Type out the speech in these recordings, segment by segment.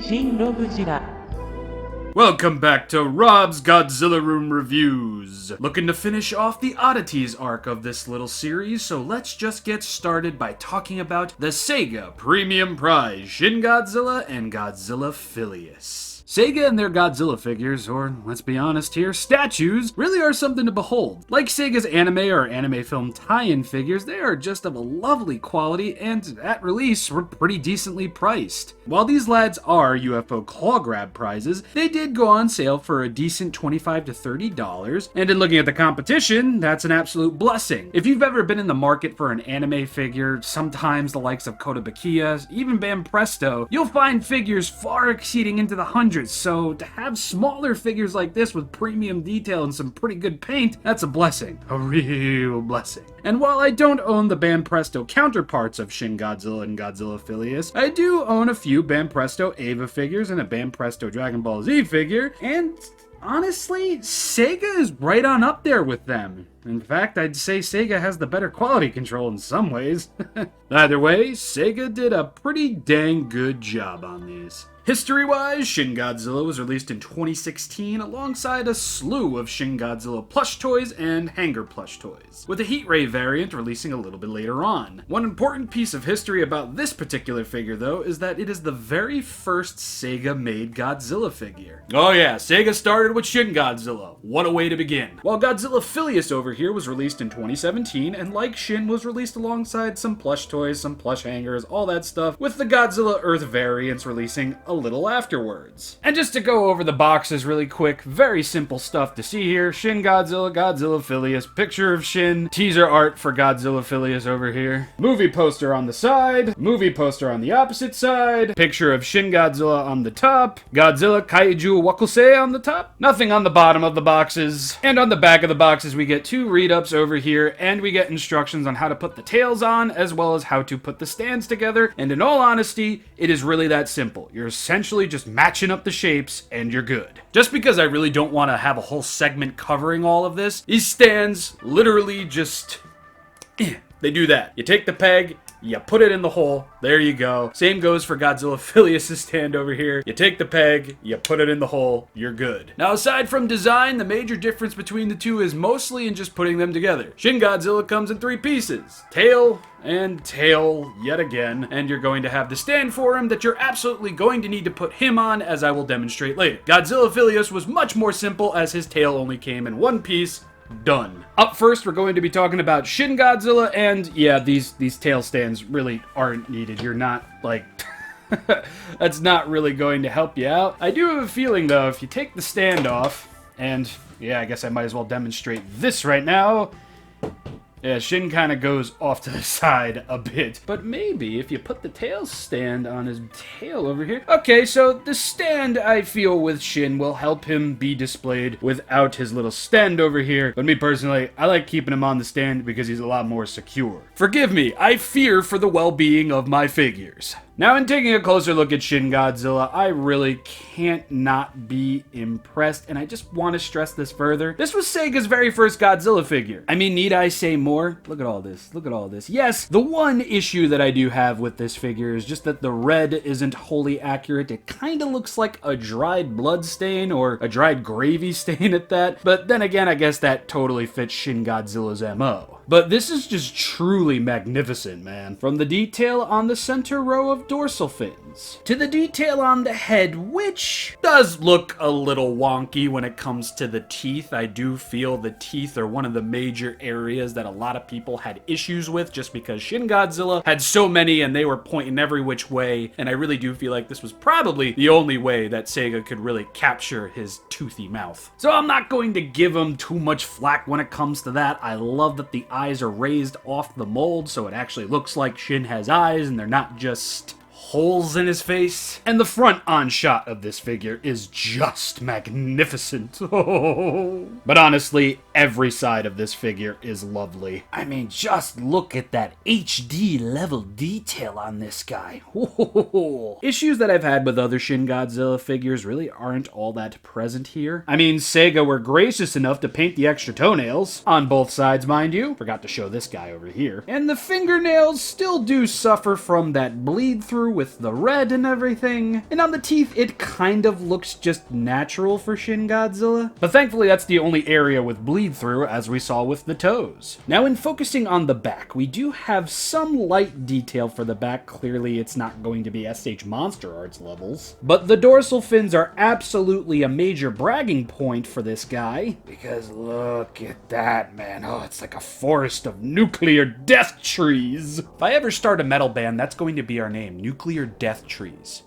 ShinRobjira. Welcome back to Rob's Godzilla Room Reviews. Looking to finish off the oddities arc of this little series, so let's just get started by talking about the SEGA Premium Prize Shin Godzilla and Godzilla Filius. SEGA and their Godzilla figures, or let's be honest here, statues, really are something to behold. Like SEGA's anime or anime film tie-in figures, they are just of a lovely quality and, at release, were pretty decently priced. While these lads are UFO claw grab prizes, they did go on sale for a decent $25 to $30, and in looking at the competition, that's an absolute blessing. If you've ever been in the market for an anime figure, sometimes the likes of Kotobukiya, even Banpresto, you'll find figures far exceeding into the hundreds. So to have smaller figures like this with premium detail and some pretty good paint, that's a blessing. A real blessing. And while I don't own the Banpresto counterparts of Shin Godzilla and Godzilla Filius, I do own a few Banpresto Eva figures and a Banpresto Dragon Ball Z figure, and honestly, SEGA is right on up there with them. In fact, I'd say SEGA has the better quality control in some ways. Either way, SEGA did a pretty dang good job on these. History-wise, Shin Godzilla was released in 2016 alongside a slew of Shin Godzilla plush toys and hanger plush toys, with the Heat Ray variant releasing a little bit later on. One important piece of history about this particular figure, though, is that it is the very first SEGA-made Godzilla figure. Oh yeah, SEGA started with Shin Godzilla. What a way to begin. While Godzilla Filius over here was released in 2017, and like Shin was released alongside some plush toys, some plush hangers, all that stuff, with the Godzilla Earth variants releasing a little afterwards. And just to go over the boxes really quick, very simple stuff to see here. Shin Godzilla, Godzilla Filius, picture of Shin, teaser art for Godzilla Filius over here, movie poster on the side, movie poster on the opposite side, picture of Shin Godzilla on the top, Godzilla Kaiju Wakusei on the top, nothing on the bottom of the boxes, and on the back of the boxes we get two read-ups over here, and we get instructions on how to put the tails on, as well as how to put the stands together, and in all honesty, it is really that simple. You're essentially just matching up the shapes and you're good. Just because I really don't want to have a whole segment covering all of this, these stands literally just, they do that. You take the peg, you put it in the hole, there you go. Same goes for Godzilla Filius' stand over here. You take the peg, you put it in the hole, you're good. Now aside from design, the major difference between the two is mostly in just putting them together. Shin Godzilla comes in three pieces. Tail, and tail yet again, and you're going to have the stand for him that you're absolutely going to need to put him on, as I will demonstrate later. Godzilla Filius was much more simple, as his tail only came in one piece. Done. Up first, we're going to be talking about Shin Godzilla, and yeah, these tail stands really aren't needed. You're not, like, that's not really going to help you out. I do have a feeling, though, if you take the stand off, and yeah, I guess I might as well demonstrate this right now. Yeah, Shin kind of goes off to the side a bit. But maybe if you put the tail stand on his tail over here. Okay, so the stand, I feel, with Shin will help him be displayed without his little stand over here. But me personally, I like keeping him on the stand because he's a lot more secure. Forgive me, I fear for the well-being of my figures. Now, in taking a closer look at Shin Godzilla, I really can't not be impressed, and I just want to stress this further. This was SEGA's very first Godzilla figure. I mean, need I say more? Look at all this. Look at all this. Yes, the one issue that I do have with this figure is just that the red isn't wholly accurate. It kind of looks like a dried blood stain, or a dried gravy stain at that. But then again, I guess that totally fits Shin Godzilla's MO. But this is just truly magnificent, man. From the detail on the center row of dorsal fins, to the detail on the head, which does look a little wonky when it comes to the teeth. I do feel the teeth are one of the major areas that a lot of people had issues with, just because Shin Godzilla had so many and they were pointing every which way, and I really do feel like this was probably the only way that SEGA could really capture his toothy mouth. So I'm not going to give him too much flack when it comes to that. I love that the eyes are raised off the mold, so it actually looks like Shin has eyes and they're not just holes in his face. And the front on shot of this figure is just magnificent. But honestly, every side of this figure is lovely. I mean, just look at that HD level detail on this guy. Issues that I've had with other Shin Godzilla figures really aren't all that present here. I mean, SEGA were gracious enough to paint the extra toenails, on both sides, mind you. Forgot to show this guy over here. And the fingernails still do suffer from that bleed through through with the red and everything. And on the teeth, it kind of looks just natural for Shin Godzilla. But thankfully, that's the only area with bleed through, as we saw with the toes. Now, in focusing on the back, we do have some light detail for the back. Clearly, it's not going to be SH Monster Arts levels. But the dorsal fins are absolutely a major bragging point for this guy. Because look at that, man. Oh, it's like a forest of nuclear death trees. If I ever start a metal band, that's going to be our name, Nuclear Death Trees.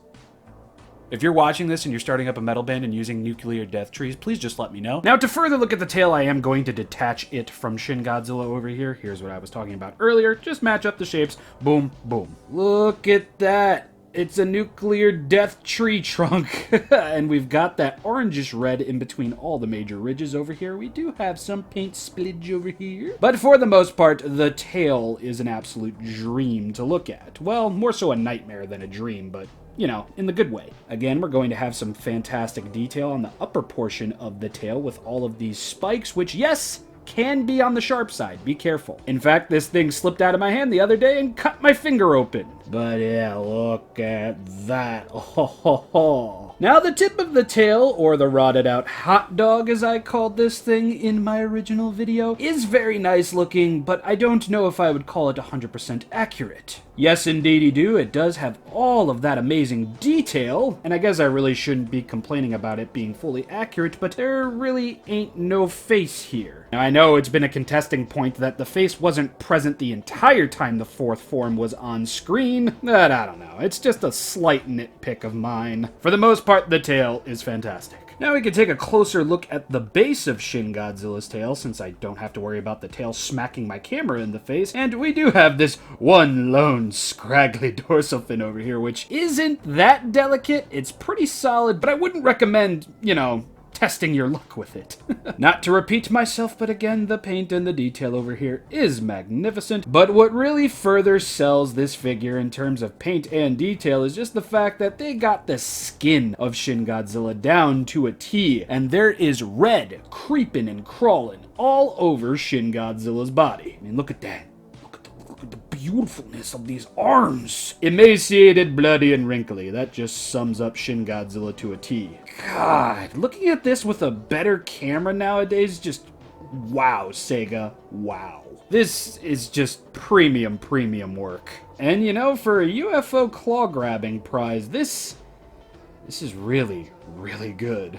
If you're watching this and you're starting up a metal band and using nuclear death trees, please just let me know. Now, to further look at the tail, I am going to detach it from Shin Godzilla over here. Here's what I was talking about earlier. Just match up the shapes. Boom, boom. Look at that. It's a nuclear death tree trunk. And we've got that orangish red in between all the major ridges over here. We do have some paint splidge over here. But for the most part, the tail is an absolute dream to look at. Well, more so a nightmare than a dream, but you know, in the good way. Again, we're going to have some fantastic detail on the upper portion of the tail with all of these spikes, which, yes, can be on the sharp side. Be careful. In fact, this thing slipped out of my hand the other day and cut my finger open. But yeah, look at that. Oh, ho, ho, ho. Now, the tip of the tail, or the rotted out hot dog as I called this thing in my original video, is very nice looking, but I don't know if I would call it 100% accurate. Yes, indeedy do, it does have all of that amazing detail, and I guess I really shouldn't be complaining about it being fully accurate, but there really ain't no face here. Now, I know it's been a contesting point that the face wasn't present the entire time the fourth form was on screen, but I don't know, it's just a slight nitpick of mine. For the most part, the tail is fantastic. Now we can take a closer look at the base of Shin Godzilla's tail, since I don't have to worry about the tail smacking my camera in the face, and we do have this one lone scraggly dorsal fin over here, which isn't that delicate. It's pretty solid, but I wouldn't recommend, you know, testing your luck with it. Not to repeat myself, but again, the paint and the detail over here is magnificent. But what really further sells this figure in terms of paint and detail is just the fact that they got the skin of Shin Godzilla down to a T, and there is red creeping and crawling all over Shin Godzilla's body. I mean, look at that. The beautifulness of these arms. Emaciated, bloody, and wrinkly. That just sums up Shin Godzilla to a T. God, looking at this with a better camera nowadays, just wow, SEGA, wow. This is just premium work. And you know, for a UFO claw grabbing prize, this is really good.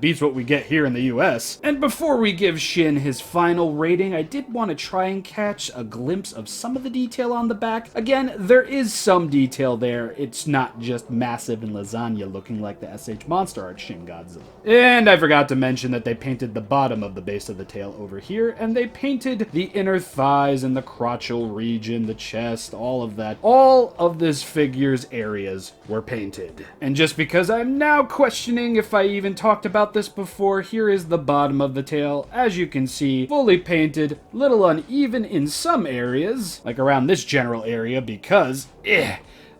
Beats what we get here in the US. And before we give Shin his final rating, I did want to try and catch a glimpse of some of the detail on the back. Again, there is some detail there. It's not just massive and lasagna looking like the SH Monster Art Shin Godzilla. And I forgot to mention that they painted the bottom of the base of the tail over here, and they painted the inner thighs and the crotchal region, the chest, all of that. All of this figure's areas were painted. And just because I'm now questioning if I even talked about this before, here is the bottom of the tail. As you can see, fully painted, little uneven in some areas, like around this general area, because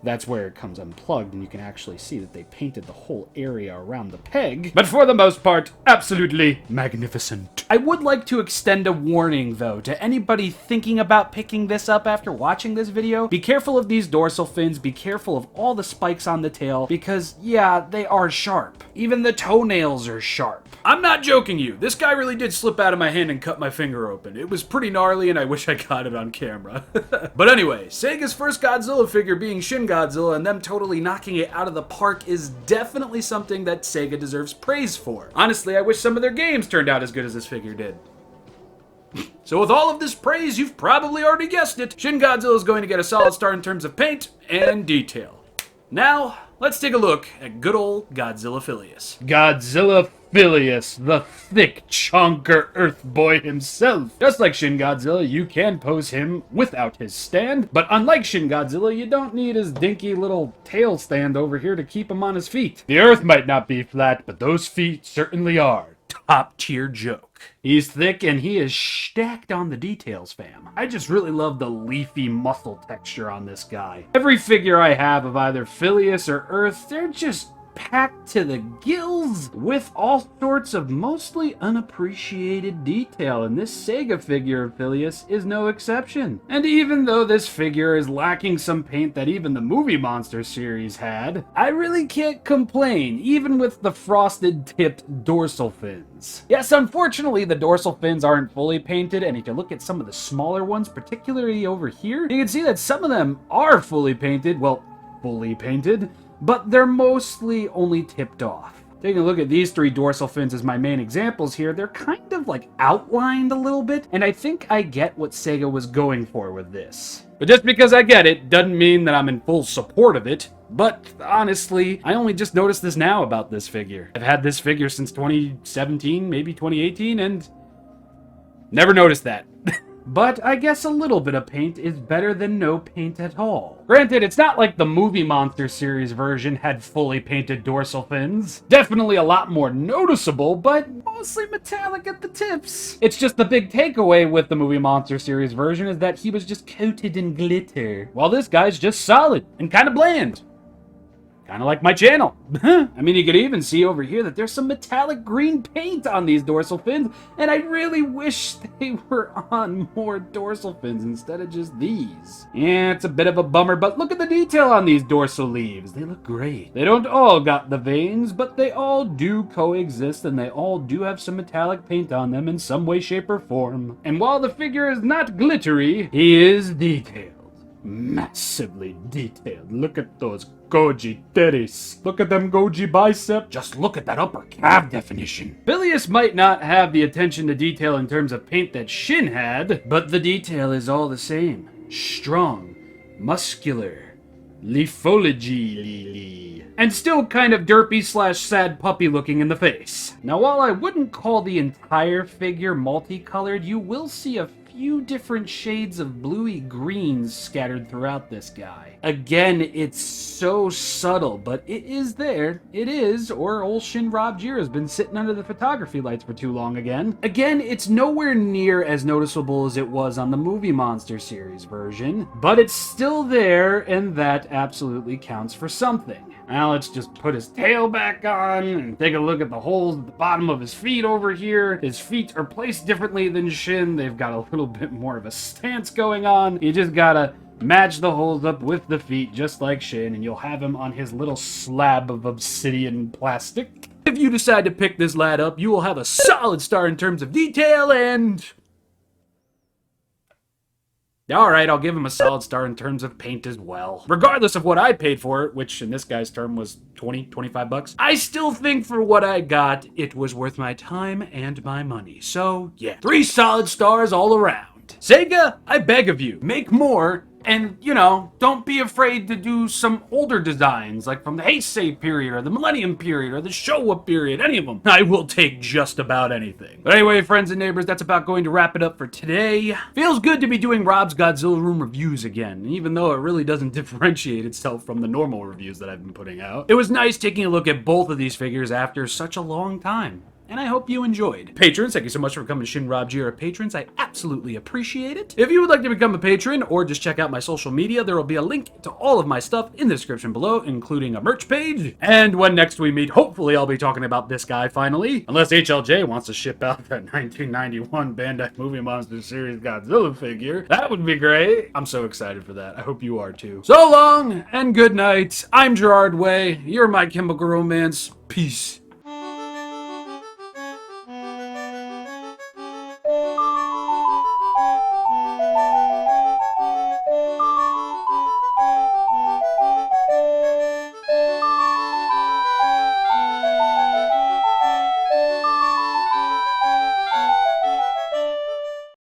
that's where it comes unplugged, and you can actually see that they painted the whole area around the peg. But for the most part, absolutely magnificent. I would like to extend a warning, though, to anybody thinking about picking this up after watching this video. Be careful of these dorsal fins, be careful of all the spikes on the tail, because, yeah, they are sharp. Even the toenails are sharp. I'm not joking you. This guy really did slip out of my hand and cut my finger open. It was pretty gnarly, and I wish I got it on camera. But anyway, Sega's first Godzilla figure being Shin Godzilla and them totally knocking it out of the park is definitely something that Sega deserves praise for. Honestly, I wish some of their games turned out as good as this figure did. So with all of this praise, you've probably already guessed it, Shin Godzilla is going to get a solid start in terms of paint and detail. Now, let's take a look at good old Godzilla Filius. Godzilla Filius, the thick chonker Earth boy himself. Just like Shin Godzilla, you can pose him without his stand, but unlike Shin Godzilla, you don't need his dinky little tail stand over here to keep him on his feet. The Earth might not be flat, but those feet certainly are. Top tier joke. He's thick and he is stacked on the details, fam. I just really love the leafy muscle texture on this guy. Every figure I have of either Filius or Earth, they're just packed to the gills with all sorts of mostly unappreciated detail, and this SEGA figure of Filius is no exception. And even though this figure is lacking some paint that even the movie monster series had, I really can't complain, even with the frosted tipped dorsal fins. Yes, unfortunately the dorsal fins aren't fully painted, and if you look at some of the smaller ones, particularly over here, you can see that some of them are fully painted, well, fully painted, but they're mostly only tipped off. Taking a look at these three dorsal fins as my main examples here, they're kind of like outlined a little bit, and I think I get what SEGA was going for with this. But just because I get it, doesn't mean that I'm in full support of it. But honestly, I only just noticed this now about this figure. I've had this figure since 2017, maybe 2018, and never noticed that. But I guess a little bit of paint is better than no paint at all. Granted, it's not like the movie monster series version had fully painted dorsal fins. Definitely a lot more noticeable, but mostly metallic at the tips. It's just the big takeaway with the movie monster series version is that he was just coated in glitter, while this guy's just solid and kind of bland. Kind of like my channel. I mean, you could even see over here that there's some metallic green paint on these dorsal fins, and I really wish they were on more dorsal fins instead of just these. Yeah, it's a bit of a bummer, but look at the detail on these dorsal leaves. They look great. They don't all got the veins, but they all do coexist, and they all do have some metallic paint on them in some way, shape, or form. And while the figure is not glittery, he is detailed. Massively detailed. Look at those goji titties. Look at them goji bicep. Just look at that upper calf definition. Filius might not have the attention to detail in terms of paint that Shin had, but the detail is all the same. Strong, muscular, leafology, and still kind of derpy / sad puppy looking in the face. Now, while I wouldn't call the entire figure multicolored, you will see a few different shades of bluey greens scattered throughout this guy. Again, it's so subtle, but it is there. It is, or old ShinRobjira has been sitting under the photography lights for too long again. Again, it's nowhere near as noticeable as it was on the movie monster series version, but it's still there, and that absolutely counts for something. Now let's just put his tail back on and take a look at the holes at the bottom of his feet over here. His feet are placed differently than Shin. They've got a little bit more of a stance going on. You just gotta match the holes up with the feet just like Shin, and you'll have him on his little slab of obsidian plastic. If you decide to pick this lad up, you will have a solid star in terms of detail and... Alright, I'll give him a solid star in terms of paint as well. Regardless of what I paid for it, which in this guy's term was 25 bucks, I still think for what I got, it was worth my time and my money. So, yeah, 3 solid stars all around. SEGA, I beg of you, make more. And, you know, don't be afraid to do some older designs, like from the Heisei period, or the Millennium period, or the Showa period, any of them. I will take just about anything. But anyway, friends and neighbors, that's about going to wrap it up for today. Feels good to be doing Rob's Godzilla Room reviews again, even though it really doesn't differentiate itself from the normal reviews that I've been putting out. It was nice taking a look at both of these figures after such a long time. And I hope you enjoyed. Patrons, thank you so much for becoming ShinRobjira patrons. I absolutely appreciate it. If you would like to become a patron or just check out my social media, there will be a link to all of my stuff in the description below, including a merch page. And when next we meet, hopefully I'll be talking about this guy finally. Unless HLJ wants to ship out that 1991 Bandai Movie Monster Series Godzilla figure. That would be great. I'm so excited for that. I hope you are too. So long and good night. I'm Gerard Way. You're My Chemical Romance. Peace.